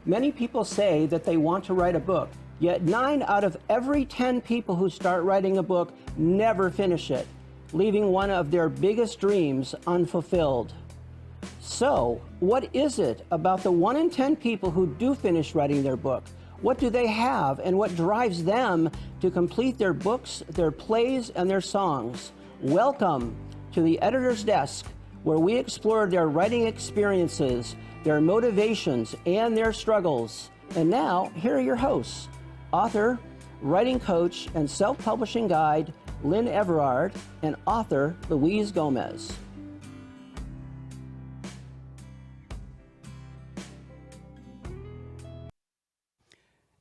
Many people say that they want to write a book, yet 9 out of every 10 people who start writing a book never finish it, leaving one of their biggest dreams unfulfilled. So, what is it about the 1 in 10 people who do finish writing their book? What do they have, and what drives them to complete their books, their plays, and their songs? Welcome to the Editor's Desk, where we explore their writing experiences, their motivations, and their struggles. And now, here are your hosts, author, writing coach, and self-publishing guide, Lynn Everard, and author, Louise Gomez.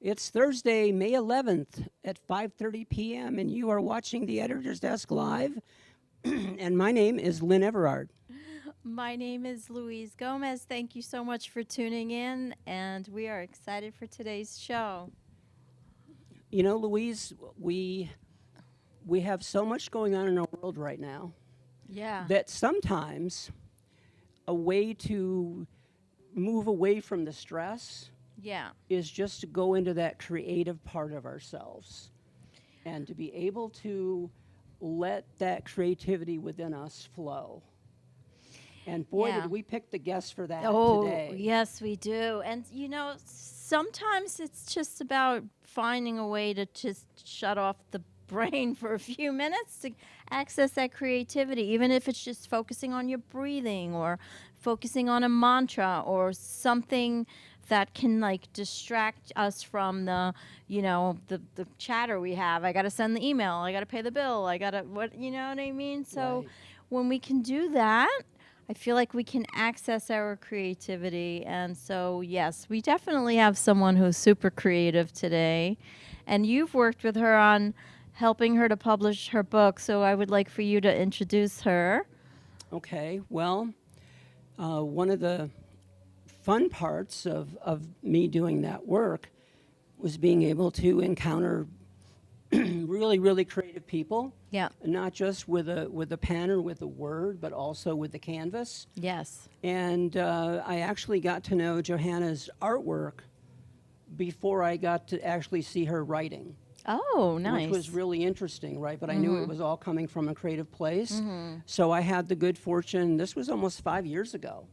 It's Thursday, May 11th at 5:30 p.m., and you are watching the Editor's Desk Live, and my name is Lynn Everard. My name is Louise Gomez. Thank you so much for tuning in, and we are excited for today's show. You know, Louise, we have so much going on in our world right now. Yeah. That sometimes a way to move away from the stress is just to go into that creative part of ourselves and to be able to let that creativity within us flow. And boy, did we pick the guest for that today. Oh, yes, we do. And, you know, sometimes it's just about finding a way to just shut off the brain for a few minutes to access that creativity, even if it's just focusing on your breathing or focusing on a mantra or something that can like distract us from the chatter we have. I got to send the email. I got to pay the bill. I got to, you know what I mean? So when we can do that, I feel like we can access our creativity. And so, yes, we definitely have someone who's super creative today. And you've worked with her on helping her to publish her book. So I would like for you to introduce her. Okay. Well, one of the fun parts of me doing that work was being able to encounter really, really creative people. Yeah. Not just with a pen or with a word, but also with the canvas. Yes. And I actually got to know Johannah's artwork before I got to actually see her writing. Oh, nice. Which was really interesting, right? But I knew it was all coming from a creative place. So I had the good fortune, this was almost 5 years ago,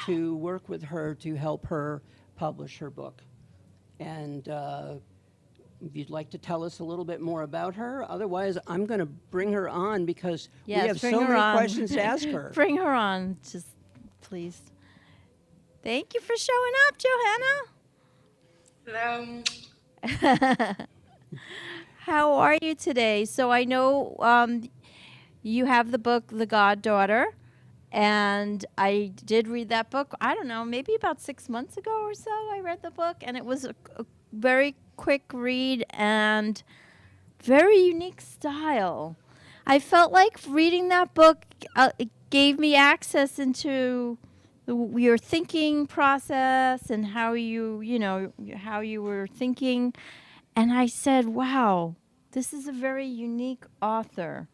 to work with her to help her publish her book. And if you'd like to tell us a little bit more about her, otherwise I'm going to bring her on because we have so many questions to ask her. Bring her on, just please. Thank you for showing up, Johanna. Hello. How are you today? So I know you have the book, The Goddaughter, and I did read that book, I don't know, maybe about 6 months ago or so I read the book, and it was a very quick read and very unique style. I felt like reading that book it gave me access into your thinking process and how how you were thinking. And I said, wow, this is a very unique author.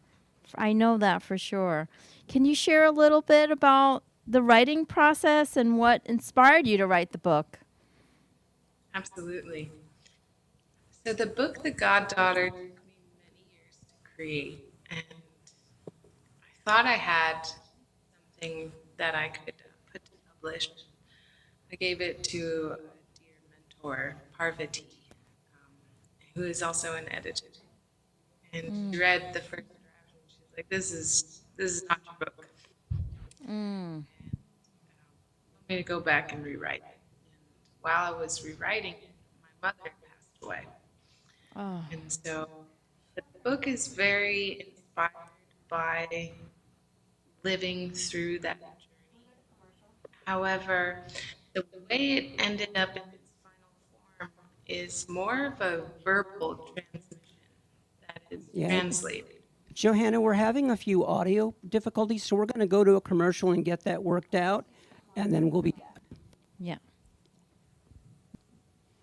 I know that for sure. Can you share a little bit about the writing process and what inspired you to write the book? Absolutely. So the book, The Goddaughter, took me many years to create. And I thought I had something that I could put to publish. I gave it to a dear mentor, Parvati, who is also an editor. And she read the first draft and she's like, this is not your book. And told me to go back and rewrite it. And while I was rewriting it, my mother passed away. Oh. And so the book is very inspired by living through that journey. However, the way it ended up in its final form is more of a verbal transmission that is translated. Johanna, we're having a few audio difficulties, so we're going to go to a commercial and get that worked out, and then we'll be back. Yeah.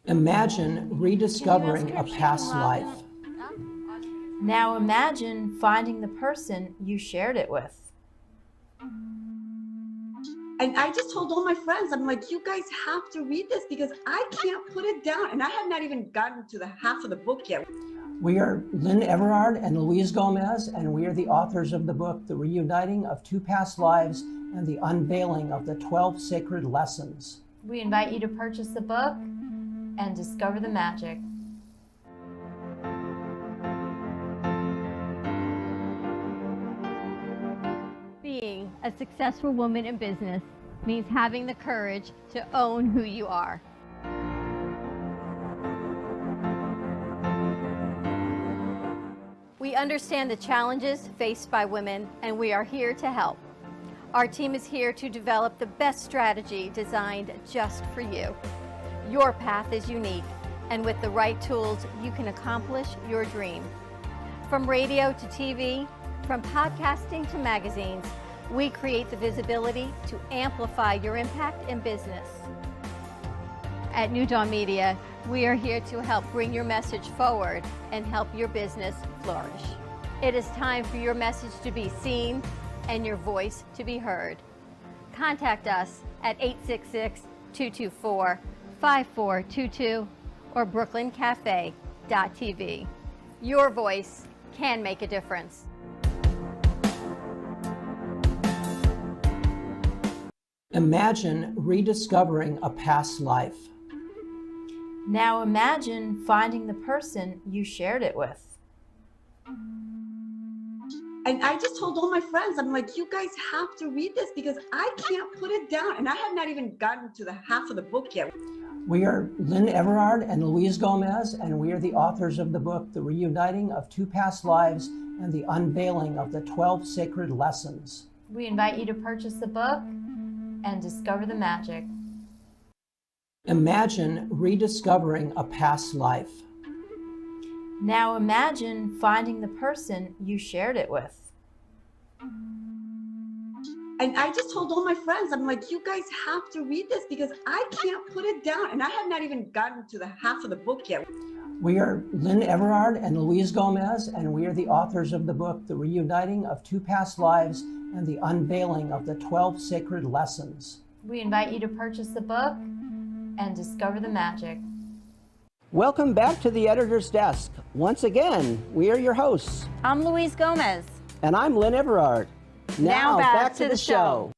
Imagine rediscovering a past life. Now imagine finding the person you shared it with. And I just told all my friends, I'm like, you guys have to read this because I can't put it down. And I have not even gotten to the half of the book yet. We are Lynn Everard and Louise Gomez, and we are the authors of the book, The Reuniting of Two Past Lives and the Unveiling of the 12 Sacred Lessons. We invite you to purchase the book and discover the magic. Being a successful woman in business means having the courage to own who you are. We understand the challenges faced by women, and we are here to help. Our team is here to develop the best strategy designed just for you. Your path is unique, and with the right tools, you can accomplish your dream. From radio to TV, from podcasting to magazines, we create the visibility to amplify your impact in business. At New Dawn Media, we are here to help bring your message forward and help your business flourish. It is time for your message to be seen and your voice to be heard. Contact us at 866-224-5422 or brooklyncafe.tv. Your voice can make a difference. Imagine rediscovering a past life. Now imagine finding the person you shared it with. And I just told all my friends, I'm like, you guys have to read this because I can't put it down. And I have not even gotten to the half of the book yet. We are Lynn Everard and Louise Gomez, and we are the authors of the book, The Reuniting of Two Past Lives and the Unveiling of the 12 Sacred Lessons. We invite you to purchase the book and discover the magic. Imagine rediscovering a past life. Now imagine finding the person you shared it with. And I just told all my friends, I'm like, you guys have to read this because I can't put it down. And I have not even gotten to the half of the book yet. We are Lynn Everard and Louise Gomez, and we are the authors of the book, The Reuniting of Two Past Lives and the Unveiling of the 12 Sacred Lessons. We invite you to purchase the book and discover the magic. Welcome back to the Editor's Desk. Once again, we are your hosts, I'm Louise Gomez. and I'm Lynn Everard. Now back to the show.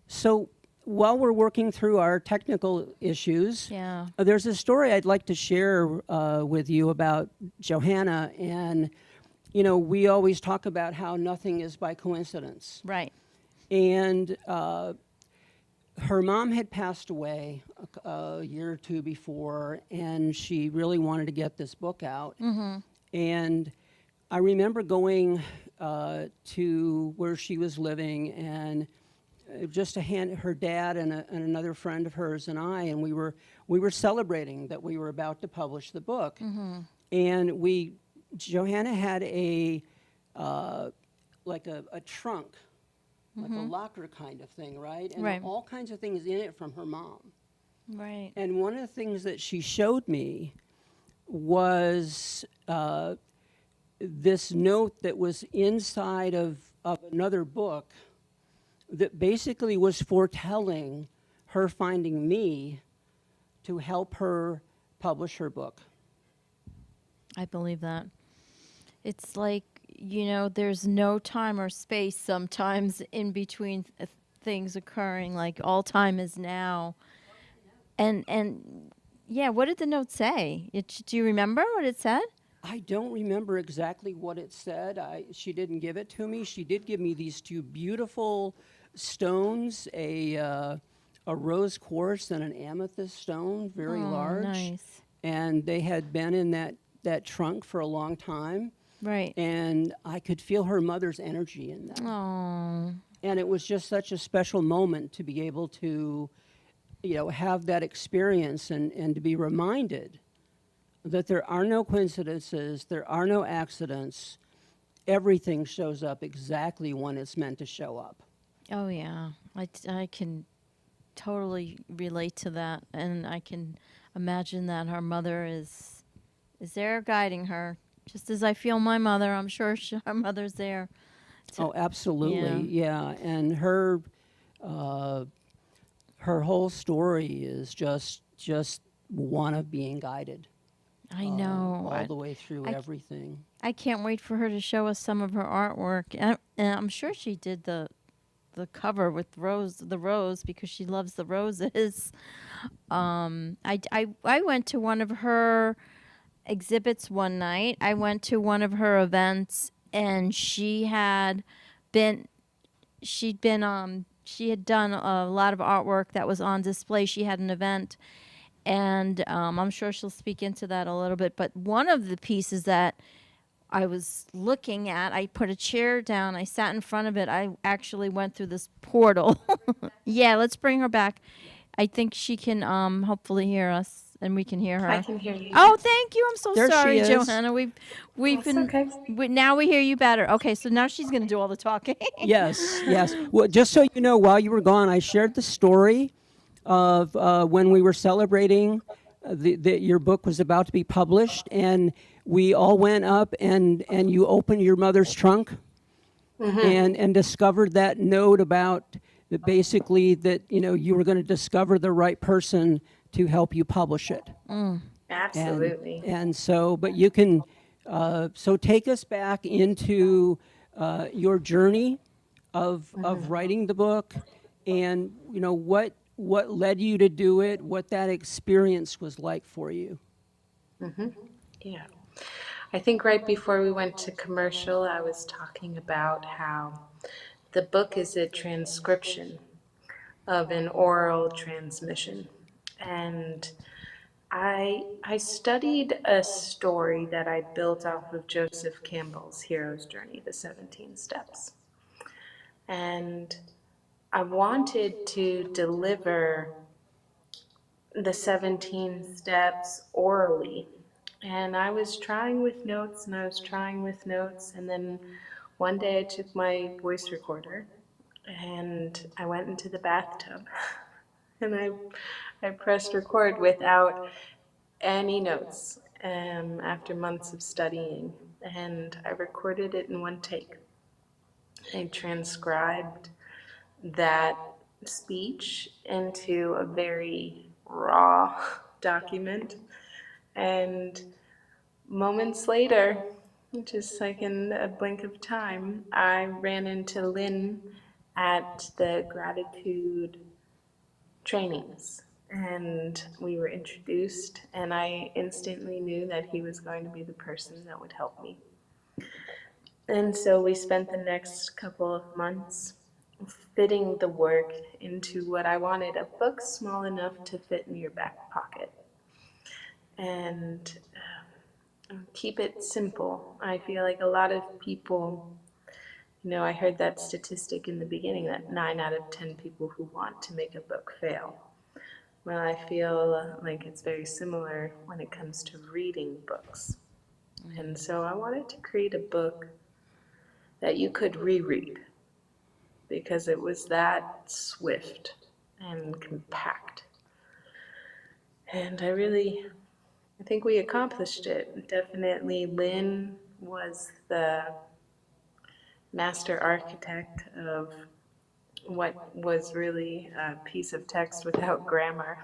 So, while we're working through our technical issues, there's a story I'd like to share with you about Johannah. And, you know, we always talk about how nothing is by coincidence. Right. And her mom had passed away a year or two before, and she really wanted to get this book out. Mm-hmm. And I remember going to where she was living, and just to hand her dad and another friend of hers and I, and we were celebrating that we were about to publish the book. Mm-hmm. And Johannah had a trunk, like a locker kind of thing, right? And Right. all kinds of things in it from her mom. Right. And one of the things that she showed me was this note that was inside of another book that basically was foretelling her finding me to help her publish her book. I believe that. It's like, you know, there's no time or space sometimes in between things occurring, like all time is now. And yeah, what did the note say? Do you remember what it said? I don't remember exactly what it said. She didn't give it to me. She did give me these two beautiful stones, a rose quartz and an amethyst stone, very large. Nice. And they had been in that trunk for a long time. Right. And I could feel her mother's energy in them. Oh. And it was just such a special moment to be able to, you know, have that experience and to be reminded that there are no coincidences, there are no accidents. Everything shows up exactly when it's meant to show up. Oh yeah, I can totally relate to that, and I can imagine that her mother is there guiding her, just as I feel my mother. I'm sure her mother's there. Oh, absolutely, yeah. And her Her whole story is just one of being guided I know. all the way through I- everything. I can't wait for her to show us some of her artwork. And I'm sure she did the cover with the rose because she loves the roses. I went to one of her exhibits one night. I went to one of her events, and been she had done a lot of artwork that was on display. She had an event, and I'm sure she'll speak into that a little bit. But one of the pieces that I was looking at, I put a chair down, I sat in front of it. I actually went through this portal. Yeah, let's bring her back. I think she can hopefully hear us and we can hear her. I can hear you. Oh, thank you. I'm so There she sorry, is. Johanna. We've That's been okay. now we hear you better. Okay, so now she's going to do all the talking. Yes, yes. Well, just so you know, while you were gone, I shared the story of when we were celebrating your book was about to be published, and we all went up and you opened your mother's trunk and discovered that note about that basically that you were going to discover the right person to help you publish it. Absolutely. And so, but you can, so take us back into your journey of writing the book, and what led you to do it, what that experience was like for you. Yeah. I think right before we went to commercial, I was talking about how the book is a transcription of an oral transmission. And I studied a story that I built off of Joseph Campbell's Hero's Journey, the 17 Steps. And I wanted to deliver the 17 steps orally. And I was trying with notes and I was trying with notes. And then one day I took my voice recorder and I went into the bathtub and I pressed record without any notes after months of studying. And I recorded it in one take. I transcribed that speech into a very raw document. And moments later, just like in a blink of time, I ran into Lynn at the gratitude trainings. And we were introduced, and I instantly knew that he was going to be the person that would help me. And so we spent the next couple of months fitting the work into what I wanted, a book small enough to fit in your back pocket. And keep it simple. I feel like a lot of people, I heard that statistic in the beginning that 9 out of 10 people who want to make a book fail. Well, I feel like it's very similar when it comes to reading books. And so I wanted to create a book that you could reread because it was that swift and compact. And I think we accomplished it. Definitely Lynn was the master architect of what was really a piece of text without grammar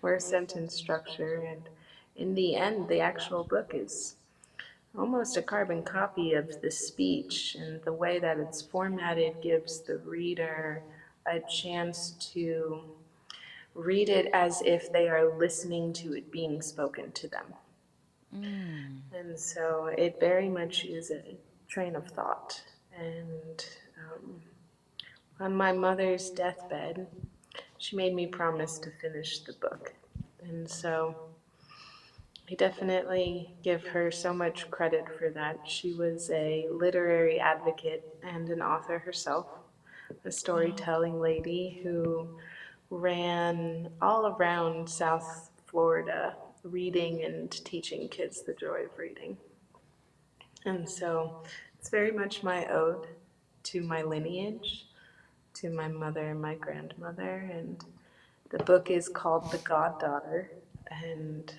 or sentence structure. And in the end, the actual book is almost a carbon copy of the speech, and the way that it's formatted gives the reader a chance to read it as if they are listening to it being spoken to them. And so it very much is a train of thought. And on my mother's deathbed, she made me promise to finish the book. And so I definitely give her so much credit for that. She was a literary advocate and an author herself, a storytelling lady who ran all around South Florida reading and teaching kids the joy of reading. And so it's very much my ode to my lineage, to my mother and my grandmother. And the book is called The Goddaughter, and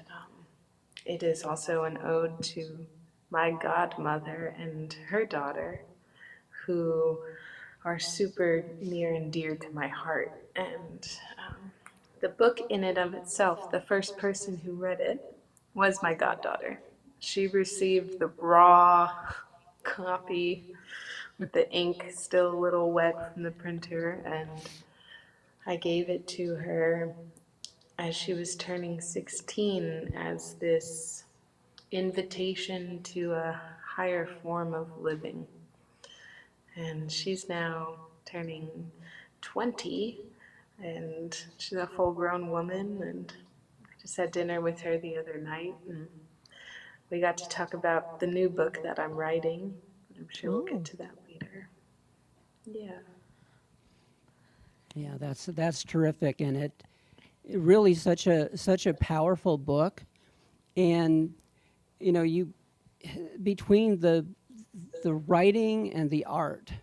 it is also an ode to my godmother and her daughter, who are super near and dear to my heart. And the book in and of itself, the first person who read it was my goddaughter. She received the raw copy with the ink still a little wet from the printer, and I gave it to her as she was turning 16 as this invitation to a higher form of living. And she's now turning 20, and she's a full-grown woman, and I just had dinner with her the other night, and we got to talk about the new book that I'm writing. I'm sure we'll get to that later. Yeah. Yeah, that's terrific, and it really such a powerful book, and you know, you between the writing and the art.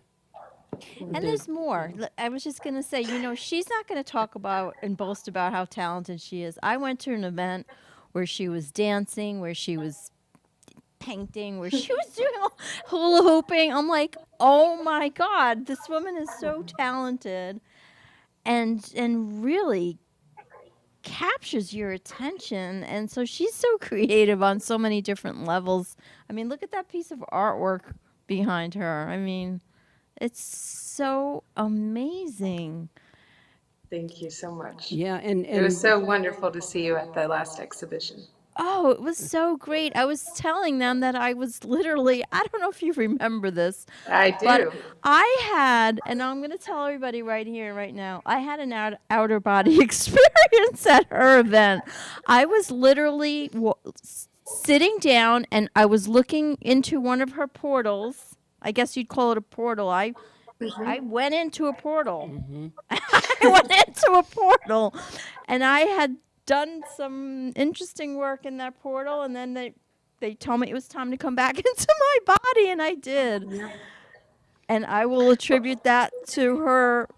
And there's more. I was just going to say, she's not going to talk about and boast about how talented she is. I went to an event where she was dancing, where she was painting, where she was doing hula hooping. I'm like, oh my God, this woman is so talented and really captures your attention. And so she's so creative on so many different levels. I mean, look at that piece of artwork behind her. I mean, it's so amazing. Thank you so much. Yeah, and It was so wonderful to see you at the last exhibition. Oh, it was so great. I was telling them that I was literally, I don't know if you remember this, I do. but I had, and I'm going to tell everybody right here, right now, I had an outer body experience at her event. I was literally sitting down and I was looking into one of her portals. I guess you'd call it a portal. I went into a portal. I went into a portal, and I had done some interesting work in that portal, and then they told me it was time to come back into my body, and I did. Yeah. And I will attribute that to her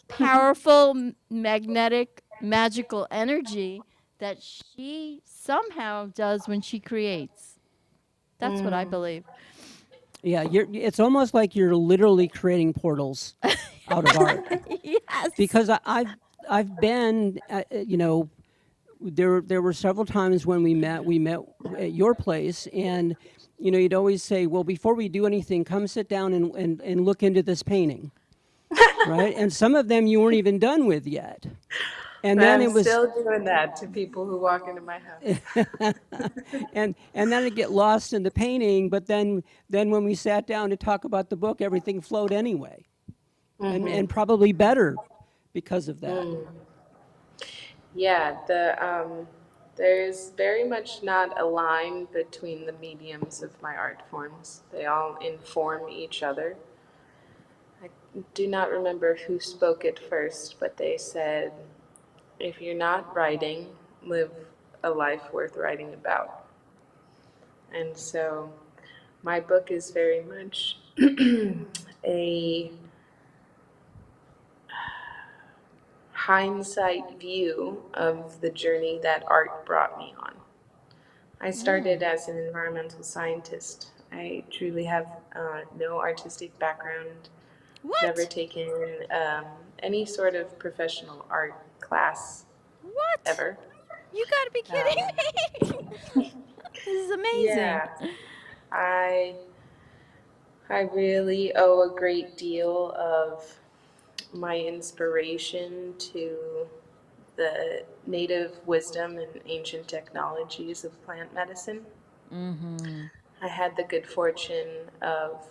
powerful, magnetic, magical energy that she somehow does when she creates. That's what I believe. yeah, it's almost like you're literally creating portals out of art. Yes. Because I've been, there were several times when we met at your place, and you'd always say, well, before we do anything, come sit down and look into this painting, right? And some of them you weren't even done with yet. And But then I'm it was still doing that to people who walk into my house. and then it'd get lost in the painting, but then when we sat down to talk about the book, everything flowed anyway. And probably better because of that. Yeah, there's very much not a line between the mediums of my art forms. They all inform each other. I do not remember who spoke it first, but they said, if you're not writing, live a life worth writing about. And so my book is very much a hindsight view of the journey that art brought me on. I started as an environmental scientist. I truly have no artistic background. What? Never taken any sort of professional art class What? ever. You gotta be kidding me. This is amazing. Yeah, I really owe a great deal of my inspiration to the native wisdom and ancient technologies of plant medicine. I had the good fortune of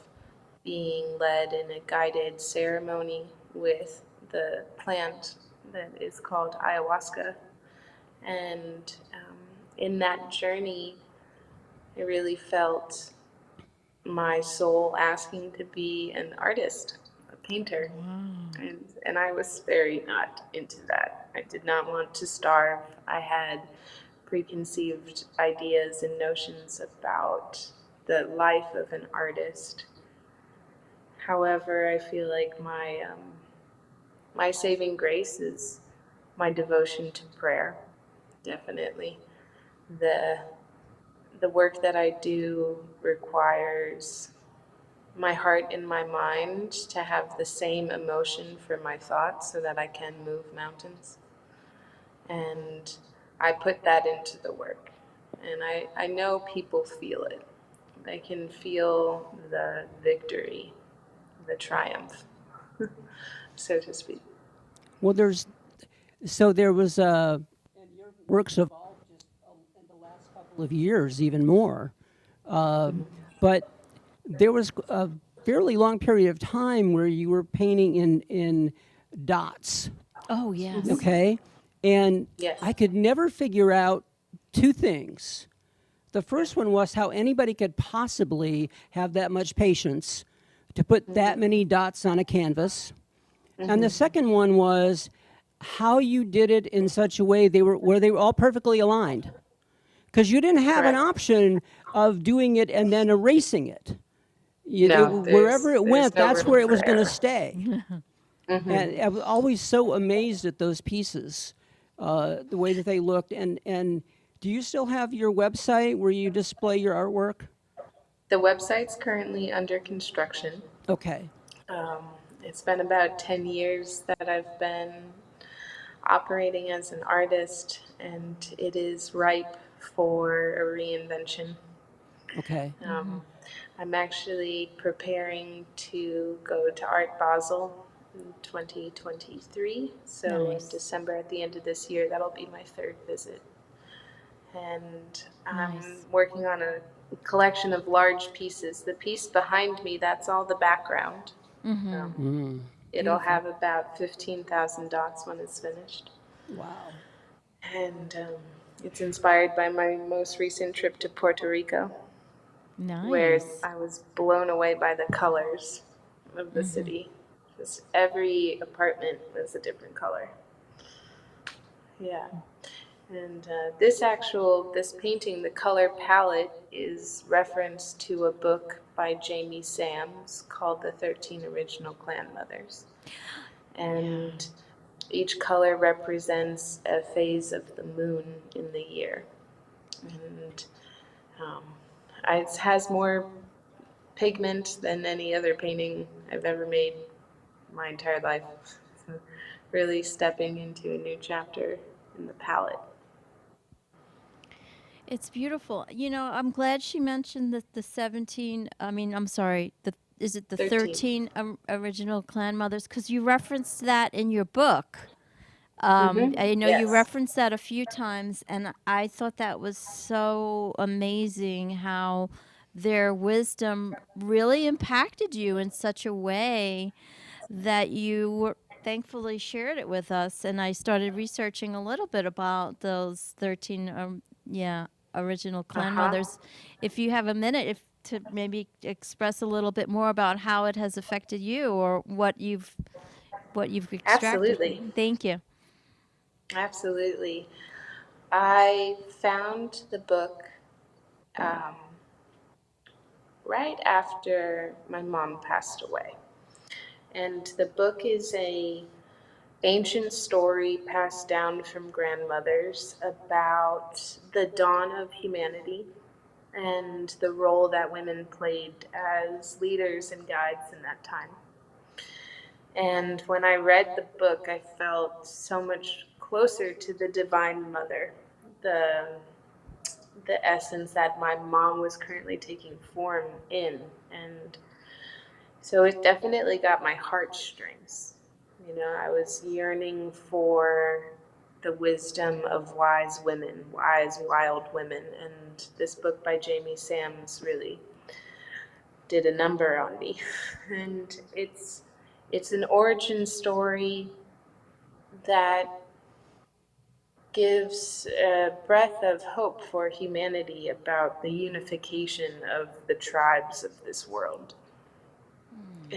being led in a guided ceremony with the plant that is called ayahuasca. And in that journey, I really felt my soul asking to be an artist, a painter. And I was very not into that. I did not want to starve. I had preconceived ideas and notions about the life of an artist. However, I feel like my saving grace is my devotion to prayer. Definitely, the work that I do requires my heart and my mind to have the same emotion for my thoughts so that I can move mountains. And I put that into the work. And I know people feel it. They can feel the victory, the triumph, so to speak. Well, there was and your works evolved just in the last couple of years, even more. But there was a fairly long period of time where you were painting in dots. Oh, yes. Okay, and Yes. I could never figure out two things. The first one was how anybody could possibly have that much patience to put that many dots on a canvas. And the second one was how you did it in such a way where they were all perfectly aligned. Because you didn't have an Correct. option of doing it and then erasing it. No, Wherever it there's went, no that's room where it for was going to error. stay. And I was always so amazed at those pieces, the way that they looked. And do you still have your website where you display your artwork? The website's currently under construction. Okay. It's been about 10 years that I've been operating as an artist, and it is ripe for a reinvention. Okay. I'm actually preparing to go to Art Basel in 2023. So Nice. in December, at the end of this year, that'll be my third visit. And I'm Nice. working on a collection of large pieces. The piece behind me, that's all the background. It'll have about 15,000 dots when it's finished. Wow. And it's inspired by my most recent trip to Puerto Rico, where Nice. I was blown away by the colors of the city. Just every apartment was a different color. Yeah. And this painting, the color palette, is reference to a book by Jamie Sams called The 13 Original Clan Mothers. And each color represents a phase of the moon in the year. And it has more pigment than any other painting I've ever made my entire life. So really stepping into a new chapter in the palette. It's beautiful. You know, I'm glad she mentioned the 17, I mean, I'm sorry, is it the 13 original clan mothers? Because you referenced that in your book. I know you Yes. referenced that a few times, and I thought that was so amazing how their wisdom really impacted you in such a way that you thankfully shared it with us. And I started researching a little bit about those 13, original clan mothers. If you have a minute, to maybe express a little bit more about how it has affected you or what you've extracted. Absolutely. Thank you. Absolutely. I found the book right after my mom passed away. And the book is a ancient story passed down from grandmothers about the dawn of humanity and the role that women played as leaders and guides in that time. And when I read the book, I felt so much closer to the Divine Mother, the essence that my mom was currently taking form in. And so it definitely got my heartstrings. You know, I was yearning for the wisdom of wise women, wise, wild women. And this book by Jamie Sams really did a number on me. And it's an origin story that gives a breath of hope for humanity about the unification of the tribes of this world.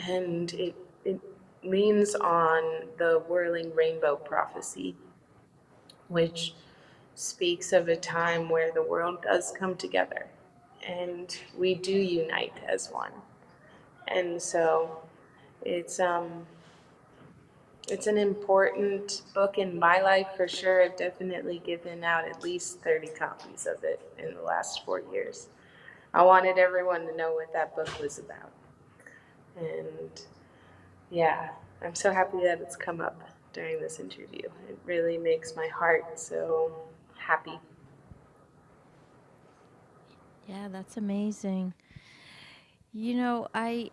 And it leans on the whirling rainbow prophecy, which speaks of a time where the world does come together and we do unite as one. And so it's an important book in my life for sure. I've definitely given out at least 30 copies of it in the last 4 years. I wanted everyone to know what that book was about. And yeah, I'm so happy that it's come up during this interview. It really makes my heart so happy. Yeah, that's amazing. I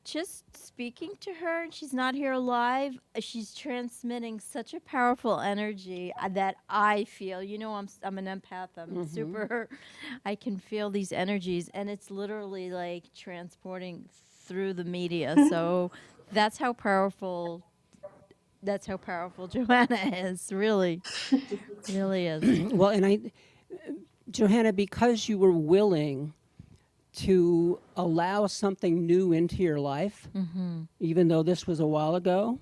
just speaking to her, and she's not here live. She's transmitting such a powerful energy that I feel. I'm an empath. I'm super. I can feel these energies, and it's literally like transporting through the media. So that's how powerful. That's how powerful Joanna is. Really, really is. Well, and Johanna, because you were willing to allow something new into your life, even though this was a while ago,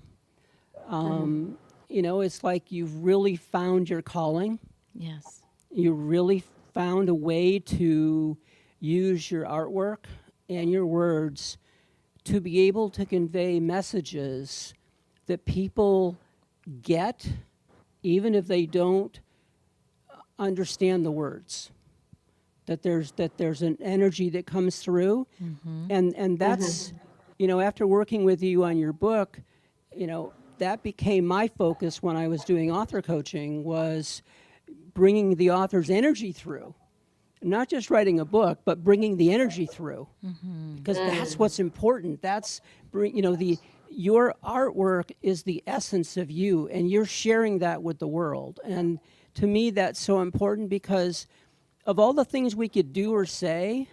it's like you've really found your calling. Yes. You really found a way to use your artwork and your words to be able to convey messages that people get, even if they don't understand the words. That there's an energy that comes through, and that's after working with you on your book, that became my focus when I was doing author coaching, was bringing the author's energy through, not just writing a book, but bringing the energy through, because that's what's important. That's your artwork is the essence of you, and you're sharing that with the world. And to me, that's so important, because of all the things we could do or say,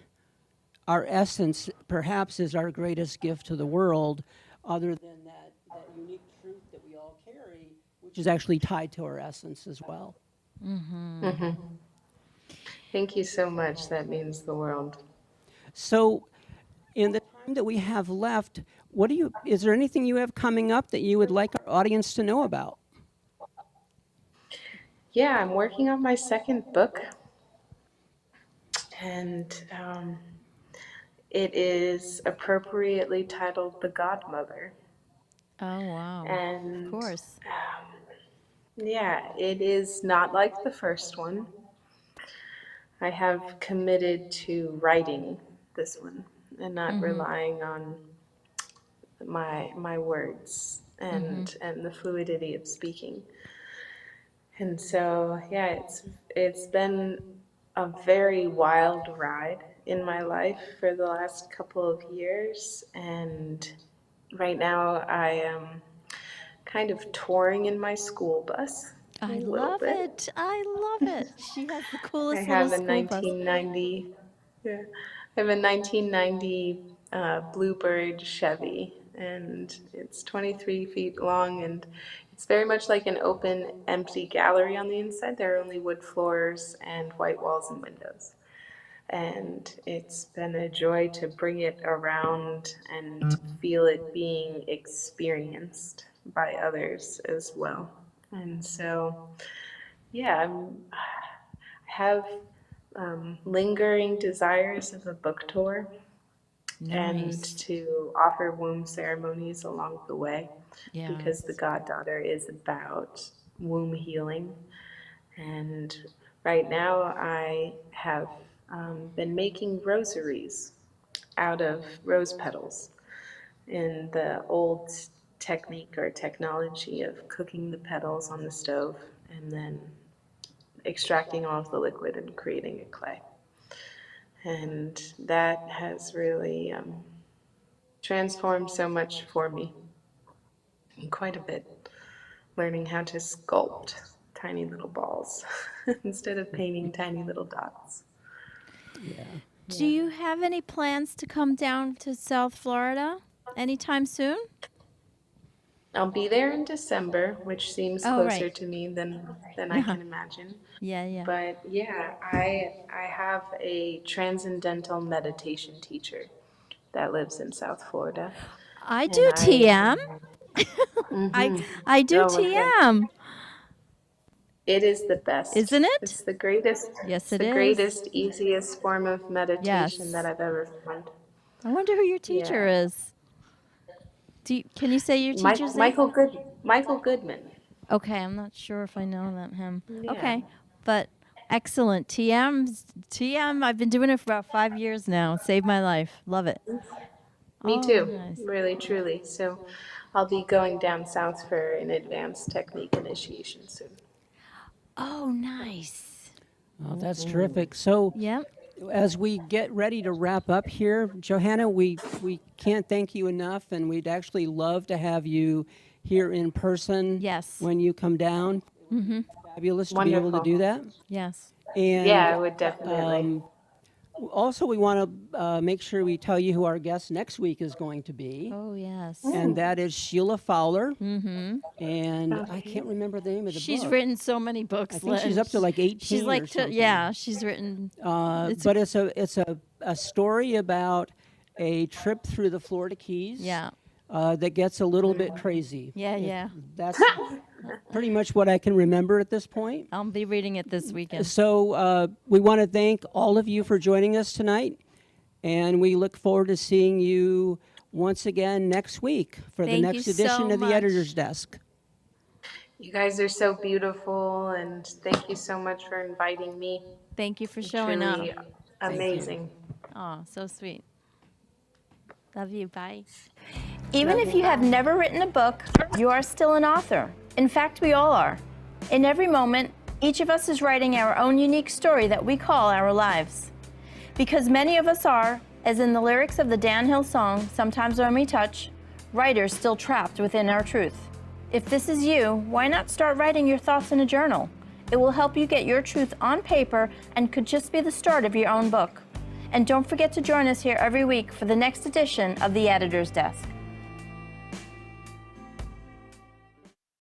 our essence perhaps is our greatest gift to the world, other than that unique truth that we all carry, which is actually tied to our essence as well. Thank you so much. That means the world. So, in the time that we have left, is there anything you have coming up that you would like our audience to know about? Yeah, I'm working on my second book, and it is appropriately titled The Godmother. Oh wow. Of And course. yeah, it is not like the first one. I have committed to writing this one and not relying on my words and the fluidity of speaking. And so, yeah, it's been a very wild ride in my life for the last couple of years, and right now I am kind of touring in my school bus a I little love bit. it. I love it. She has the I coolest little have a school bus. 1990, yeah, I have a 1990 Bluebird Chevy, and it's 23 feet long, and it's very much like an open, empty gallery on the inside. There are only wood floors and white walls and windows. And it's been a joy to bring it around and feel it being experienced by others as well. And so, yeah, I have lingering desires of a book tour and Nice. to offer womb ceremonies along the way, Yeah. because the goddaughter is about womb healing. And right now I have been making rosaries out of rose petals in the old technique or technology of cooking the petals on the stove and then extracting all of the liquid and creating a clay. And that has really transformed so much for me, quite a bit, learning how to sculpt tiny little balls instead of painting tiny little dots. Yeah. Do you have any plans to come down to South Florida anytime soon? I'll be there in December, which seems Oh, closer right. to me than I can imagine. Yeah, yeah. But yeah, I have a transcendental meditation teacher that lives in South Florida, I and do TM. I I do oh my God, TM. it is the best. Isn't it? It's the greatest. Yes, It's it the is. greatest, easiest form of meditation that Yes. I've ever found. I wonder who your teacher Yeah, is. Can you say your teacher's name? Michael Goodman. Okay, I'm not sure if I know that him. Yeah. Okay, but excellent. TM, I've been doing it for about 5 years now. Saved my life. Love it. Me Oh, too, nice. really, truly. So I'll be going down south for an advanced technique initiation soon. Oh, nice. Oh, that's terrific. So, Yep. as we get ready to wrap up here, Johannah, we can't thank you enough, and we'd actually love to have you here in person Yes. when you come down. Mm-hmm. Fabulous to be able to Wonderful. do that. Yes. And Yeah, I would definitely. also, we want to make sure we tell you who our guest next week is going to be. Oh, yes. And that is Sheila Fowler. Mm-hmm. And I can't remember the name of the book. She's written so many books. I think she's up to like 18 She's like, or something. yeah, she's written. But it's a story about a trip through the Florida Keys. Yeah. That gets a little bit crazy. Yeah, yeah. That's pretty much what I can remember at this point. I'll be reading it this weekend. So we want to thank all of you for joining us tonight, and we look forward to seeing you once again next week for the Thank next you so edition of the much. Editor's Desk. You guys are so beautiful, and thank you so much for inviting me. Thank you for showing up. Truly amazing. Oh, so sweet. Love you. Bye. Even if you have never written a book, you are still an author. In fact, we all are. In every moment, each of us is writing our own unique story that we call our lives. Because many of us are, as in the lyrics of the Dan Hill song, Sometimes When We Touch, writers still trapped within our truth. If this is you, why not start writing your thoughts in a journal? It will help you get your truth on paper and could just be the start of your own book. And don't forget to join us here every week for the next edition of The Editor's Desk.